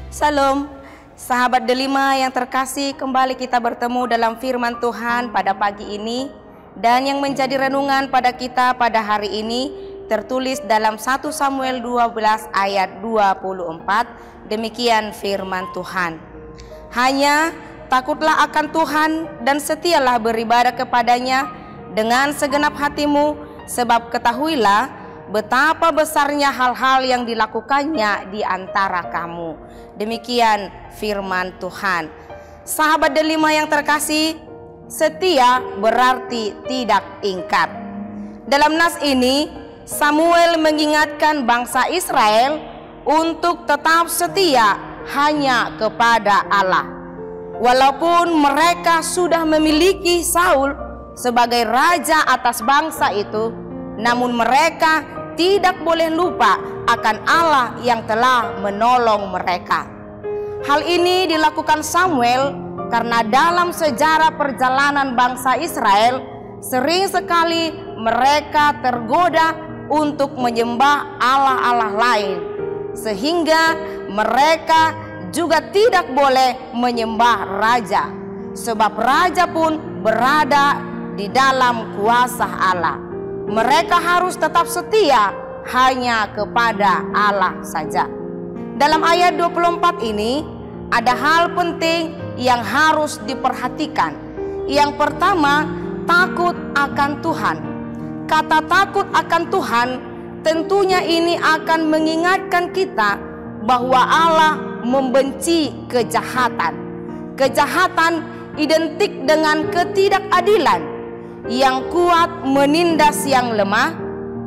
Salam, sahabat Delima yang terkasih, kembali kita bertemu dalam firman Tuhan pada pagi ini. Dan yang menjadi renungan pada kita pada hari ini tertulis dalam 1 Samuel 12 ayat 24. Demikian firman Tuhan. Hanya takutlah akan Tuhan dan setialah beribadah kepadanya dengan segenap hatimu, sebab ketahuilah betapa besarnya hal-hal yang dilakukannya di antara kamu. Demikian firman Tuhan. Sahabat Delima yang terkasih, setia berarti tidak ingkar. Dalam nas ini, Samuel mengingatkan bangsa Israel untuk tetap setia hanya kepada Allah. Walaupun mereka sudah memiliki Saul sebagai raja atas bangsa itu, namun mereka tidak boleh lupa akan Allah yang telah menolong mereka. Hal ini dilakukan Samuel karena dalam sejarah perjalanan bangsa Israel sering sekali mereka tergoda untuk menyembah Allah-Allah lain, sehingga mereka juga tidak boleh menyembah raja, sebab raja pun berada di dalam kuasa Allah. Mereka harus tetap setia hanya kepada Allah saja. Dalam ayat 24 ini ada hal penting yang harus diperhatikan. Yang pertama, takut akan Tuhan. Kata takut akan Tuhan tentunya ini akan mengingatkan kita bahwa Allah membenci kejahatan. Kejahatan identik dengan ketidakadilan. Yang kuat menindas yang lemah,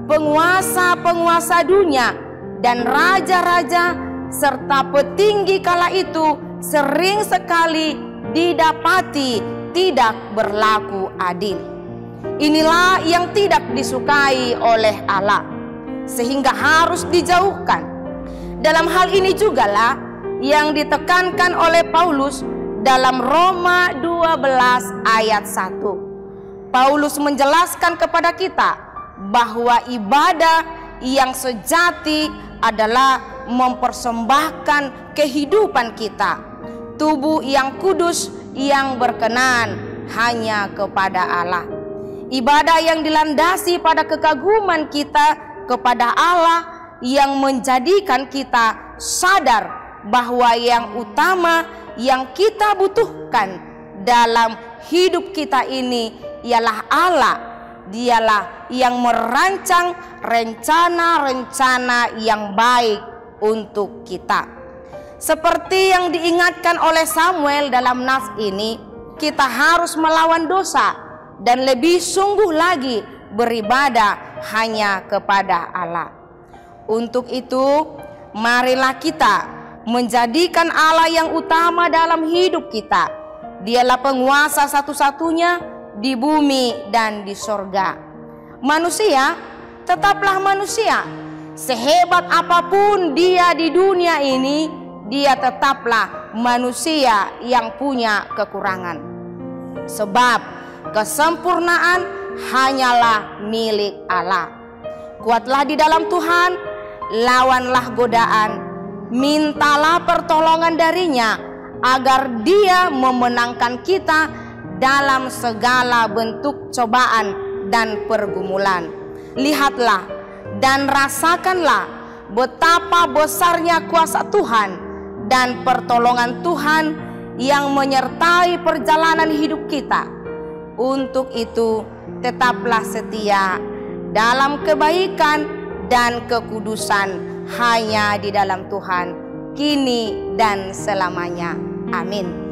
penguasa-penguasa dunia dan raja-raja serta petinggi kala itu sering sekali didapati tidak berlaku adil. Inilah yang tidak disukai oleh Allah, sehingga harus dijauhkan. Dalam hal ini jugalah yang ditekankan oleh Paulus dalam Roma 12 ayat 1. Paulus menjelaskan kepada kita bahwa ibadah yang sejati adalah mempersembahkan kehidupan kita, tubuh yang kudus yang berkenan hanya kepada Allah. Ibadah yang dilandasi pada kekaguman kita kepada Allah yang menjadikan kita sadar bahwa yang utama yang kita butuhkan dalam hidup kita ini ialah Allah. Dialah yang merancang rencana-rencana yang baik untuk kita. Seperti yang diingatkan oleh Samuel dalam nas ini, kita harus melawan dosa dan lebih sungguh lagi beribadah hanya kepada Allah. Untuk itu, marilah kita menjadikan Allah yang utama dalam hidup kita. Dialah penguasa satu-satunya di bumi dan di sorga. Manusia tetaplah manusia. Sehebat apapun dia di dunia ini, dia tetaplah manusia yang punya kekurangan. Sebab kesempurnaan hanyalah milik Allah. Kuatlah di dalam Tuhan, lawanlah godaan, mintalah pertolongan darinya agar dia memenangkan kita dalam segala bentuk cobaan dan pergumulan. Lihatlah dan rasakanlah betapa besarnya kuasa Tuhan dan pertolongan Tuhan yang menyertai perjalanan hidup kita. Untuk itu, tetaplah setia dalam kebaikan dan kekudusan hanya di dalam Tuhan, kini dan selamanya. Amin.